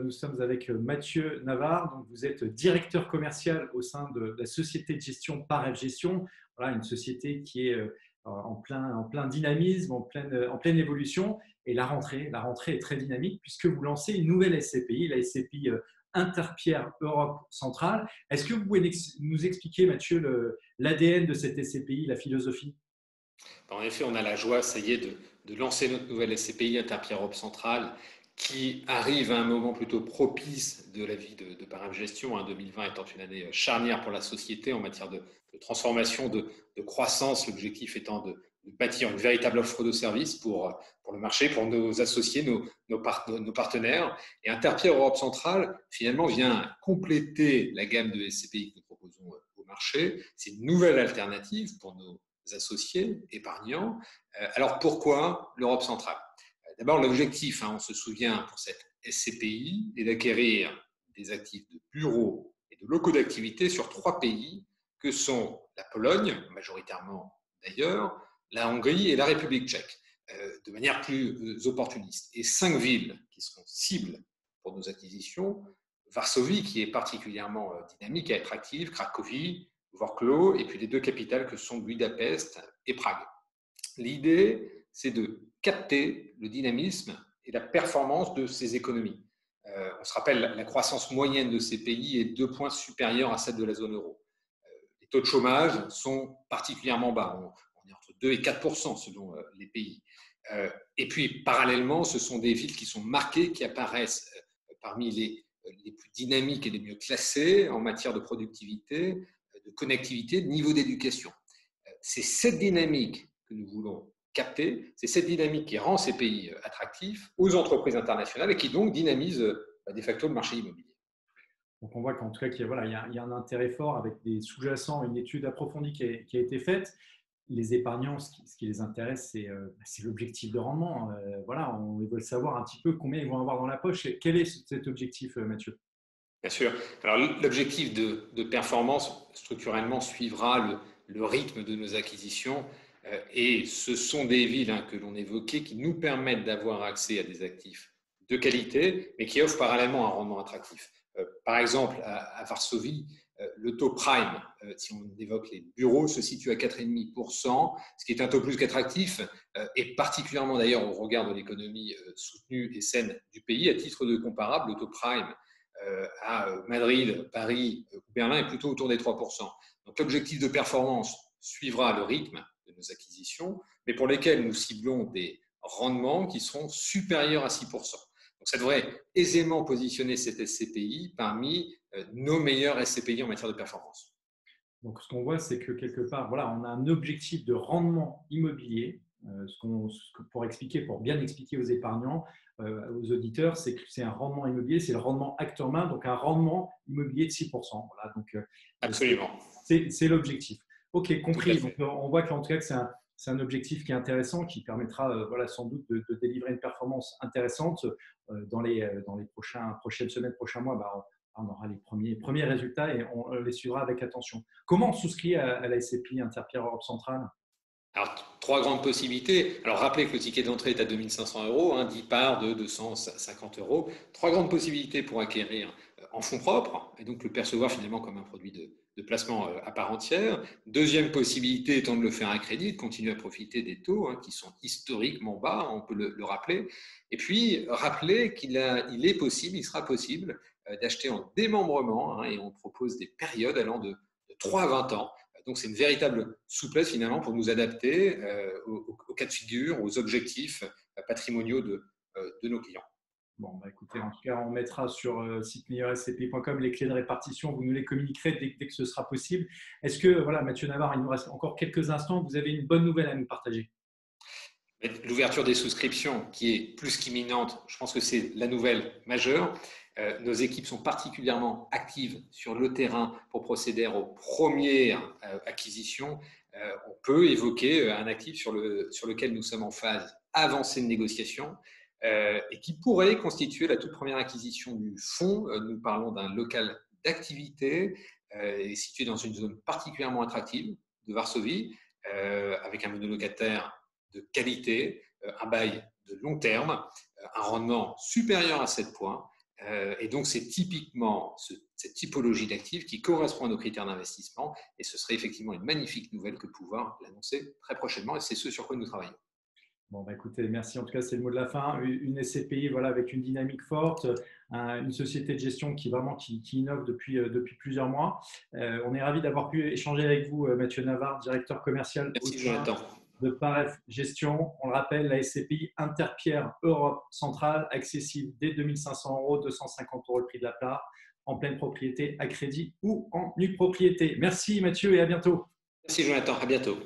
nous sommes avec Mathieu Navarre. Donc, vous êtes directeur commercial au sein de la société de gestion Paref Gestion. Voilà, une société qui est en plein dynamisme, en pleine évolution. Et la rentrée est très dynamique puisque vous lancez une nouvelle SCPI, la SCPI Interpierre Europe Centrale. Est-ce que vous pouvez nous expliquer, Mathieu, l'ADN de cette SCPI, la philosophie? En effet, on a la joie, ça y est, de lancer notre nouvelle SCPI Interpierre Europe Centrale qui arrive à un moment plutôt propice de la vie de Paref Gestion, 2020 étant une année charnière pour la société en matière de transformation, de croissance, l'objectif étant de bâtir une véritable offre de services pour le marché, pour nos associés, nos partenaires. Et Interpierre Europe Centrale, finalement, vient compléter la gamme de SCPI que nous proposons au marché. C'est une nouvelle alternative pour nos associés, épargnants. Alors pourquoi l'Europe centrale? D'abord, l'objectif, on se souvient pour cette SCPI, est d'acquérir des actifs de bureaux et de locaux d'activité sur 3 pays que sont la Pologne, majoritairement d'ailleurs, la Hongrie et la République tchèque, de manière plus opportuniste. Et 5 villes qui seront cibles pour nos acquisitions: Varsovie, qui est particulièrement dynamique et attractive, Cracovie, Wrocław, et puis les 2 capitales que sont Budapest et Prague. L'idée, c'est de capter le dynamisme et la performance de ces économies. On se rappelle, la croissance moyenne de ces pays est 2 points supérieure à celle de la zone euro. Les taux de chômage sont particulièrement bas. On est entre 2 et 4% selon les pays. Et puis, parallèlement, ce sont des villes qui sont marquées, qui apparaissent parmi les plus dynamiques et les mieux classées en matière de productivité, de connectivité, de niveau d'éducation. C'est cette dynamique que nous voulons capter, c'est cette dynamique qui rend ces pays attractifs aux entreprises internationales et qui donc dynamise de facto le marché immobilier. Donc, on voit qu'en tout cas, il y a un intérêt fort avec des sous-jacents, une étude approfondie qui a été faite. Les épargnants, ce qui les intéresse, c'est l'objectif de rendement. Voilà, ils veulent savoir un petit peu combien ils vont avoir dans la poche. Quel est cet objectif, Mathieu? Bien sûr. Alors, l'objectif de performance, structurellement, suivra le rythme de nos acquisitions. Et ce sont des villes que l'on évoquait qui nous permettent d'avoir accès à des actifs de qualité, mais qui offrent parallèlement un rendement attractif. Par exemple, à Varsovie, le taux prime, si on évoque les bureaux, se situe à 4,5%, ce qui est un taux plus qu'attractif, et particulièrement d'ailleurs au regard de l'économie soutenue et saine du pays. À titre de comparable, le taux prime à Madrid, Paris ou Berlin est plutôt autour des 3%. Donc l'objectif de performance suivra le rythme de nos acquisitions, mais pour lesquels nous ciblons des rendements qui seront supérieurs à 6%. Donc ça devrait aisément positionner cette SCPI parmi nos meilleurs SCPI en matière de performance. Donc, ce qu'on voit, c'est que quelque part, voilà, on a un objectif de rendement immobilier. Pour bien expliquer aux épargnants, aux auditeurs, c'est que c'est un rendement immobilier, c'est le rendement acte en main, donc un rendement immobilier de 6%. Voilà, donc, absolument. C'est l'objectif. OK, compris. Donc, on voit qu'en tout cas, c'est un objectif qui est intéressant, qui permettra voilà, sans doute de délivrer une performance intéressante dans les prochaines semaines, prochains mois. On aura les premiers résultats et on les suivra avec attention. Comment on souscrit à la SCPI Interpierre Europe Centrale? Alors, 3 grandes possibilités. Alors, rappelez que le ticket d'entrée est à 2 500 €, 10 parts de 250 €. 3 grandes possibilités pour acquérir en fonds propres et donc le percevoir finalement comme un produit de placement à part entière. Deuxième possibilité étant de le faire à crédit, de continuer à profiter des taux qui sont historiquement bas, on peut le rappeler. Et puis, rappeler il sera possible d'acheter en démembrement et on propose des périodes allant de 3 à 20 ans. Donc, c'est une véritable souplesse finalement pour nous adapter aux cas de figure, aux objectifs patrimoniaux de nos clients. Bon, écoutez, en tout cas, on mettra sur site meilleurscpi.com les clés de répartition. Vous nous les communiquerez dès que ce sera possible. Est-ce que, voilà, Mathieu Navarre, il nous reste encore quelques instants. Vous avez une bonne nouvelle à nous partager? L'ouverture des souscriptions qui est plus qu'imminente, je pense que c'est la nouvelle majeure. Nos équipes sont particulièrement actives sur le terrain pour procéder aux premières acquisitions. On peut évoquer un actif sur lequel nous sommes en phase avancée de négociation et qui pourrait constituer la toute première acquisition du fonds. Nous parlons d'un local d'activité situé dans une zone particulièrement attractive de Varsovie, avec un monolocataire de qualité, un bail de long terme, un rendement supérieur à 7 points Et donc, c'est typiquement cette typologie d'actifs qui correspond à nos critères d'investissement. Et ce serait effectivement une magnifique nouvelle que de pouvoir l'annoncer très prochainement. Et c'est ce sur quoi nous travaillons. Bon, bah, écoutez, merci. En tout cas, c'est le mot de la fin. Une SCPI voilà, avec une dynamique forte, une société de gestion qui innove depuis plusieurs mois. On est ravis d'avoir pu échanger avec vous, Mathieu Navarre, directeur commercial au Merci, sein Jonathan. de Paref Gestion. On le rappelle, la SCPI Interpierre Europe Centrale, accessible dès 2 500 €, 250 € le prix de la part, en pleine propriété, à crédit ou en nue propriété. Merci Mathieu et à bientôt. Merci, Jonathan. À bientôt.